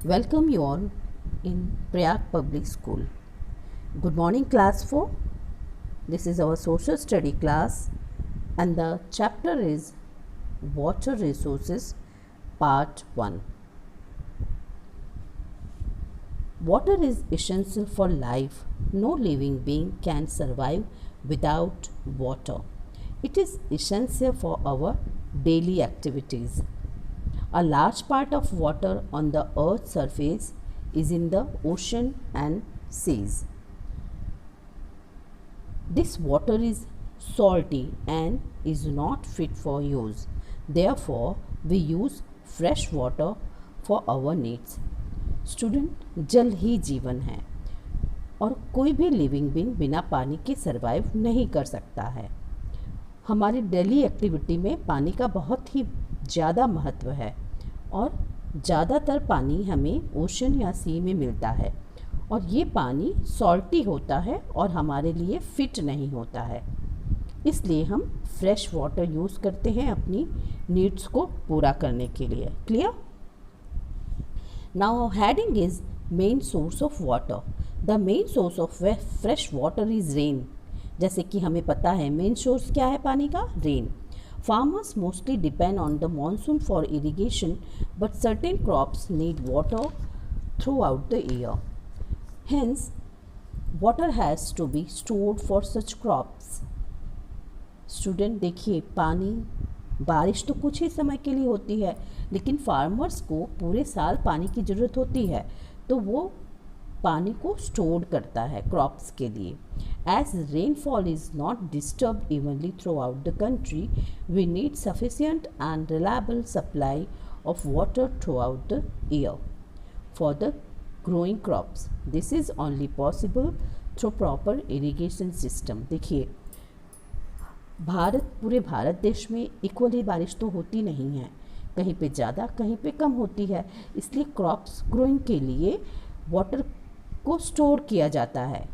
Welcome you all in Prayag Public School. Good morning, class 4. This is our social study class, and the chapter is Water Resources, Part 1. Water is essential for life. No living being can survive without water. It is essential for our daily activities. A large part of water on the earth's surface is in the ocean and seas. This water is salty and is not fit for use. Therefore, we use fresh water for our needs. Student, जल ही जीवन है और कोई भी living being बिना पानी के survive नहीं कर सकता है। हमारी डेली एक्टिविटी में पानी का बहुत ही ज़्यादा महत्व है और ज़्यादातर पानी हमें ओशन या सी में मिलता है और ये पानी सॉल्टी होता है और हमारे लिए फिट नहीं होता है। इसलिए हम फ्रेश वाटर यूज़ करते हैं अपनी नीड्स को पूरा करने के लिए। Clear? Now heading is main source of water. The main source of fresh water is rain. जैसे कि हमें पता है मेन सोर्स क्या है पानी का? Rain. Farmers mostly depend on the monsoon for irrigation, but certain crops need water throughout the year. Hence, water has to be stored for such crops. Student, देखिए, पानी बारिश तो कुछ ही समय के लिए होती है, लेकिन फार्मर्स को पूरे साल पानी की ज़रूरत होती है, तो वो पानी को स्टोर करता है क्रॉप्स के लिए। As rainfall is not disturbed evenly throughout the country, we need sufficient and reliable supply of water throughout the year for the growing crops. This is only possible through proper irrigation system. देखिए, पूरे भारत देश में equally बारिश तो होती नहीं है, कहीं पे ज़्यादा कहीं पे कम होती है। इसलिए क्रॉप्स ग्रोइंग के लिए वाटर को स्टोर किया जाता है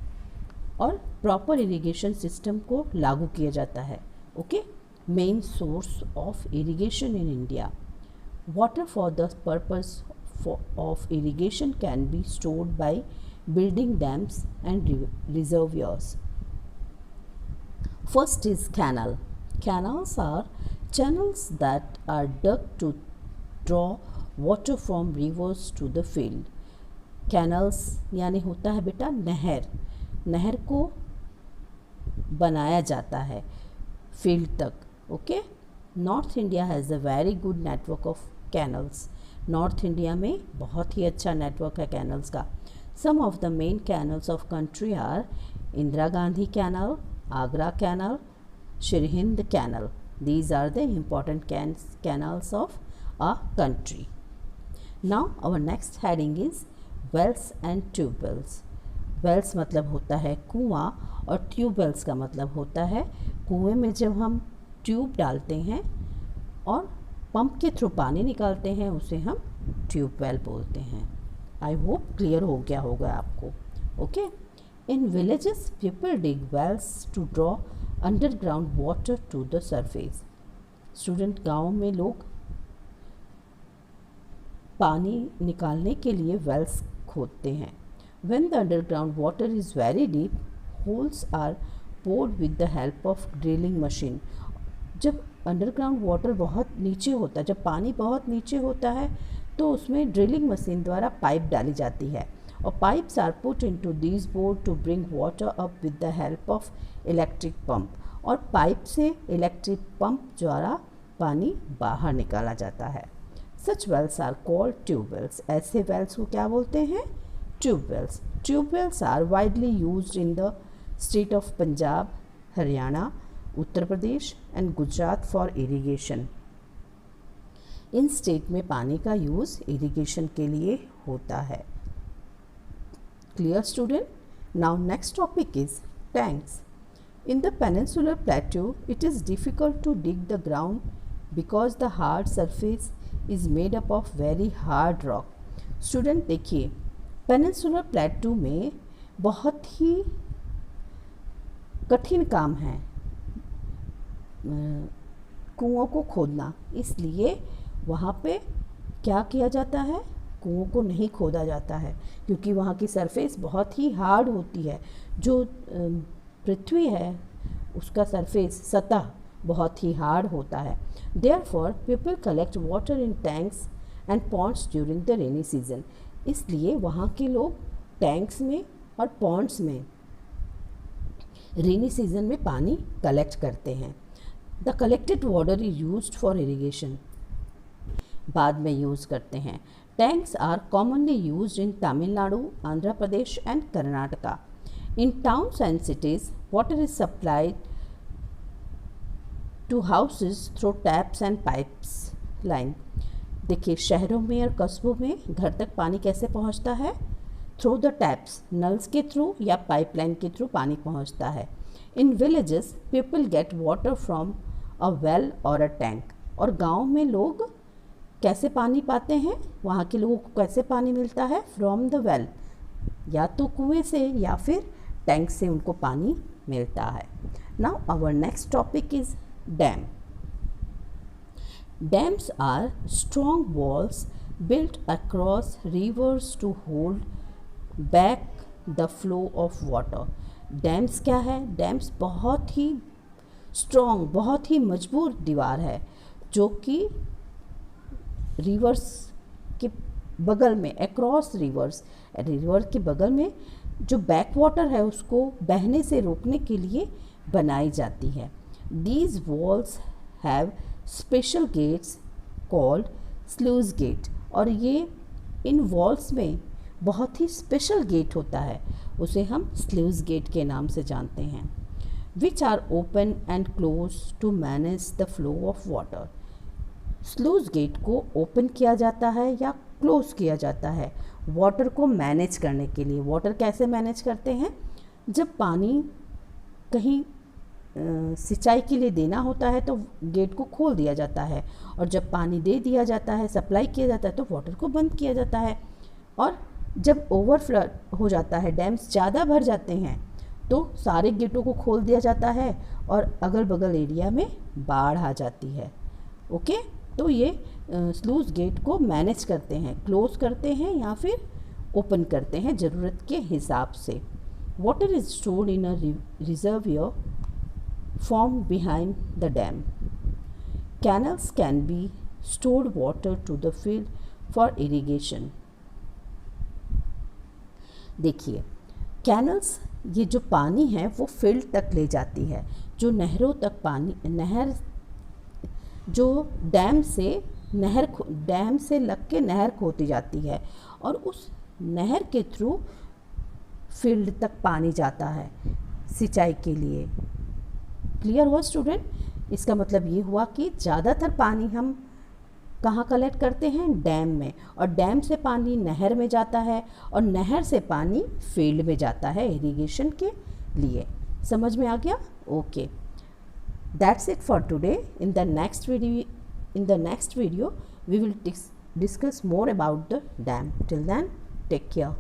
और प्रॉपर इरिगेशन सिस्टम को लागू किया जाता है। Okay, main source of irrigation in India. Water for the purpose of irrigation can be stored by building dams and reservoirs. First is canal. Canals are channels that are dug to draw water from rivers to the field. Canals यानी होता है बेटा नहर। नहर को बनाया जाता है फील्ड तक। Okay, north India has a very good network of canals. North India में बहुत ही अच्छा नेटवर्क है कैनल्स का। Some of the main canals of country are Indira Gandhi canal, Agra canal, Sirhind canal. These are the important canals of a country. Now our next heading is wells and tube wells. Wells मतलब होता है कुआं और tube wells का मतलब होता है कुएं में जब हम ट्यूब डालते हैं और पंप के थ्रू पानी निकालते हैं उसे हम ट्यूब वेल बोलते हैं। आई होप क्लियर हो गया होगा आपको। Okay, in villages people dig wells to draw underground water to the surface. Student, गाँव में लोग पानी निकालने के लिए वेल्स खोदते हैं। When the underground water is very deep, holes are bored with the help of drilling machine. जब अंडरग्राउंड वाटर बहुत नीचे होता है, जब पानी बहुत नीचे होता है, तो उसमें ड्रिलिंग मशीन द्वारा पाइप डाली जाती है और pipes are put into these bored to bring water up with the help of electric pump. और पाइप से इलेक्ट्रिक पंप द्वारा पानी बाहर निकाला जाता है। Such wells are called tube wells. ऐसे वेल्स को क्या बोलते हैं? Tube wells. Tube wells are widely used in the state of Punjab, Haryana, Uttar Pradesh and Gujarat for irrigation. इन स्टेट में पानी का यूज़ इरिगेशन के लिए होता है। Clear student? Now next topic is tanks. In the peninsular plateau, it is difficult to dig the ground because the hard surface is made up of very hard rock. Student, देखिए, peninsular प्लेटू में बहुत ही कठिन काम है कुओं को खोदना। इसलिए वहाँ पे क्या किया जाता है? कुओं को नहीं खोदा जाता है, क्योंकि वहाँ की सरफेस बहुत ही हार्ड होती है। जो पृथ्वी है उसका सरफेस, सतह बहुत ही हार्ड होता है। Therefore people collect water in tanks and ponds during the rainy season. इसलिए वहाँ के लोग टैंक्स में और पॉन्ड्स में रेनी सीजन में पानी कलेक्ट करते हैं। The collected water is used for irrigation, बाद में यूज़ करते हैं। Tanks are commonly used in Tamil Nadu, Andhra Pradesh and Karnataka. In towns and cities water is supplied to houses through taps and pipes line. देखिए, शहरों में और कस्बों में घर तक पानी कैसे पहुंचता है? थ्रू द टैप्स, नल्स के थ्रू या पाइपलाइन के थ्रू पानी पहुंचता है। इन villages people get water from a well और अ टैंक। और गांव में लोग कैसे पानी पाते हैं? वहाँ के लोगों को कैसे पानी मिलता है? फ्रॉम द वेल, या तो कुएं से या फिर टैंक से उनको पानी मिलता है। Now our next topic is dam. Dams are strong walls built across rivers to hold back the flow of water. Dams क्या है? Dams बहुत ही strong, बहुत ही मजबूत दीवार है जो कि रिवर्स के बगल में, across rivers, रिवर के बगल में जो बैक वाटर है उसको बहने से रोकने के लिए बनाई जाती है। These walls have special gates called sluice gate. और ये इन वॉल्स में बहुत ही स्पेशल गेट होता है, उसे हम स्लूज गेट के नाम से जानते हैं। Which are open and close to manage the flow of water. Sluice gate को ओपन किया जाता है या क्लोज किया जाता है वाटर को मैनेज करने के लिए। वाटर कैसे मैनेज करते हैं? जब पानी कहीं सिंचाई के लिए देना होता है तो गेट को खोल दिया जाता है, और जब पानी दे दिया जाता है, सप्लाई किया जाता है, तो वाटर को बंद किया जाता है। और जब ओवरफ्लो हो जाता है, डैम्स ज़्यादा भर जाते हैं, तो सारे गेटों को खोल दिया जाता है और अगल बगल एरिया में बाढ़ आ जाती है। ओके, तो ये स्लूज गेट को मैनेज करते हैं, क्लोज करते हैं या फिर ओपन करते हैं ज़रूरत के हिसाब से। Water is stored in a reservoir formed behind the dam. Canals can be stored water to the field for irrigation. देखिए, कैनल्स ये जो पानी है वो फील्ड तक ले जाती है, जो नहरों तक पानी, नहर जो डैम से लग के नहर खोदी जाती है और उस नहर के थ्रू फील्ड तक पानी जाता है सिंचाई के लिए। क्लियर हुआ स्टूडेंट? इसका मतलब ये हुआ कि ज़्यादातर पानी हम कहाँ कलेक्ट करते हैं? डैम में, और डैम से पानी नहर में जाता है और नहर से पानी फील्ड में जाता है इरिगेशन के लिए। समझ में आ गया? Okay, that's it for today. In the next video we will discuss more about the dam. Till then, take care.